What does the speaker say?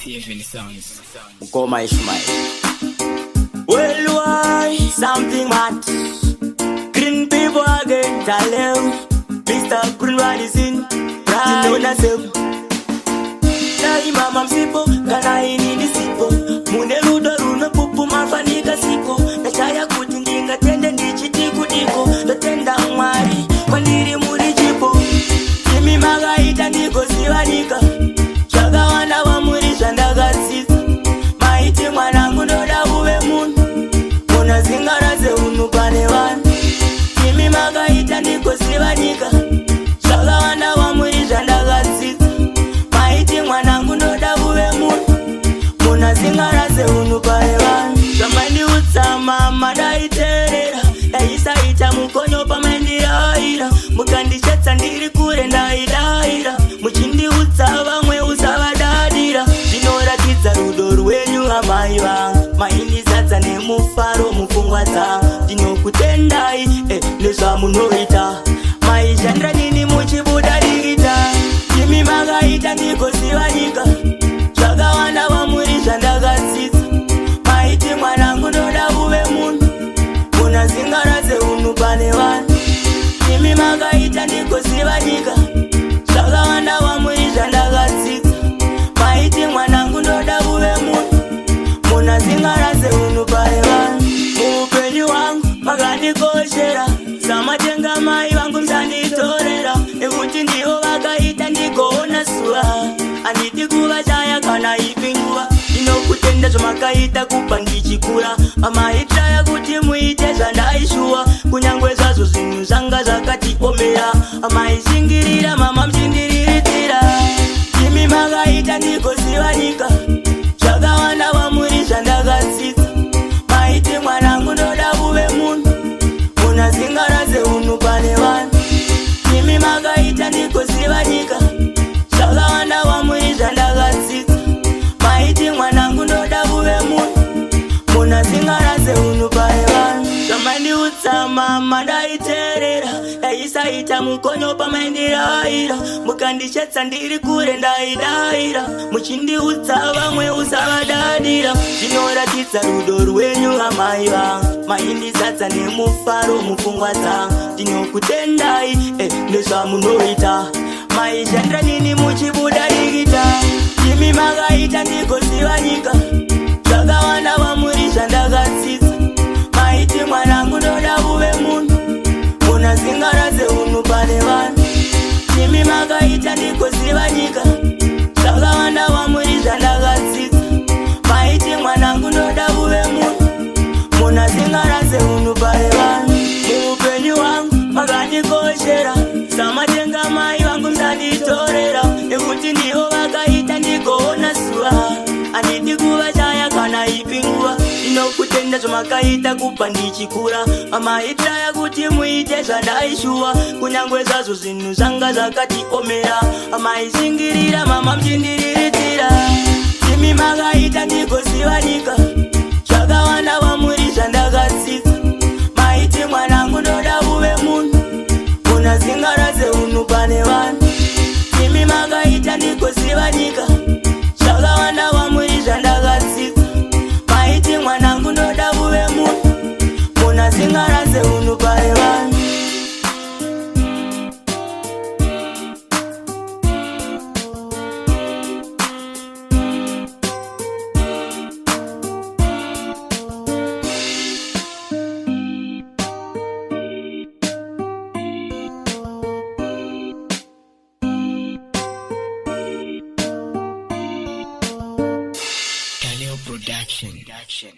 Saving sounds. Mkoma Ishmael. Well, why something mad? Green people again, Talem. Mr. Greenwood is in. Right. You know that's him. Nai mama msipo, kana ini nisipo. Mune ludo runa pupu mafanika sipo. Na chaya kutinginga tende ndichiti kudiko. Totenda mwari, kwandiri muri jipo. Kimi magaita niko siwanika. Chaga wana wa muri shandaga sisa. Maiti mwanangu noda uwe munu. Muna zingara ze unupane wana. Kimi magaita niko siwanika. Chaga wana wa muri shandaga sisa. Maiti mwanangu noda uwe munu. Muna zingara ze unupane wana. Samani utama madaiterera. Daisa ita mukonyo pa mandiraira. Mukandishetsa ndiri kure ndaidaira. Muchindi utsava mwe usava dadira. Zvinoratidza rudo rwenyu amai vangu. Maindi zadza nemufaro mupfungwa dzangu. Ndinokutendai nezvamunoita. Maishandira nini muchibuda digita. Imi makaita ndikosiva nyika. Zvakawanda vamuri zvandakadzidza. Maiti mwanangu ndoda uve munhu. Muna zingara zeunhu pane vanhu. Imi makaita ndikosiva nyika. Zvakawanda vamuri zvandakadzidza. Maiti mwanangu ndoda uve munhu. Muna zingara zeunhu pane vanhu. Muupenyu wangu makandikoshera. Samatenga mai vangu musanditorera. Nekuti ndivo vakaita ndigoona zuva. Handidi kuvashaya kana ipi nguva. Ndinokutenda zvamakaita kubva ndichikura. Amaitaya kuti muite zvandaishuwa. Kunyangwe zvazvo zvinhu zvanga zvakatiomera. Amaishingirira mama muchindiriritira. Imi makaita ndikosiva nyika. Zvakawanda vamuri zvandakadzidza. Maiti mwanangu ndoda uve munhu. Muna zingara zeunhu pane vanhu. Imi makaita ndikosiva nyika. Zvakawanda vamuri zvandakadzidza. Maiti mwanangu ndoda uve munhu. Muna zingara zeunhu pane vanhu. Zvamandiutsama mandaiterera. Daisaita mukonyo pamandiraira. Mukandishetsa ndiri kure ndaidaira. Muchindiutsa vamwe usavadadira. Zvinoratidza rudo rwenyu amai vangu. Maindizadza nemufaro mupfungwa dzangu. Ndinokutendai nezvamunoita. Maishandira nini muchibuda digita. Imi makaita ndikosiva nyika. Zvakawanda vamuri zvandakadzidza. Maiti mwanangu ndoda uve munhu. Muna zingara zeunhu pane vanhu. Imi makaita ndikosiva nyika. Zvakawanda vamuri zvandakadzidza. Maiti mwanangu ndoda uve munhu. Muna zingara zeunhu pane vanhu. Muupenyu wangu makandikoshera. Samatenga mai vangu musanditorera. Nekuti ndivo vakaita ndigoona zuva. Handidi kuvashaya kana ipi nguva. Ndinokutenda zvamakaita kubva ndichikura. Amaitaya kuti muite zvandaishuwa. Kunyangwe zvazvo zvinhu zvanga zvakatiomera. Amaishingirira mama muchindiriritira. Imi makaita ndikosiva nyika. Zvakawanda vamuri zvandakadzidza. Maiti mwanangu ndoda uve munhu. Muna zingara zeunhu pane vanhu. Imi makaita ndikosiva nyika. Zvakawanda vamuri zvandakadzidza. Maiti mwanangu ndoda uve munhu. Muna zingara zeunhu pane vanhu. Kaleo Production.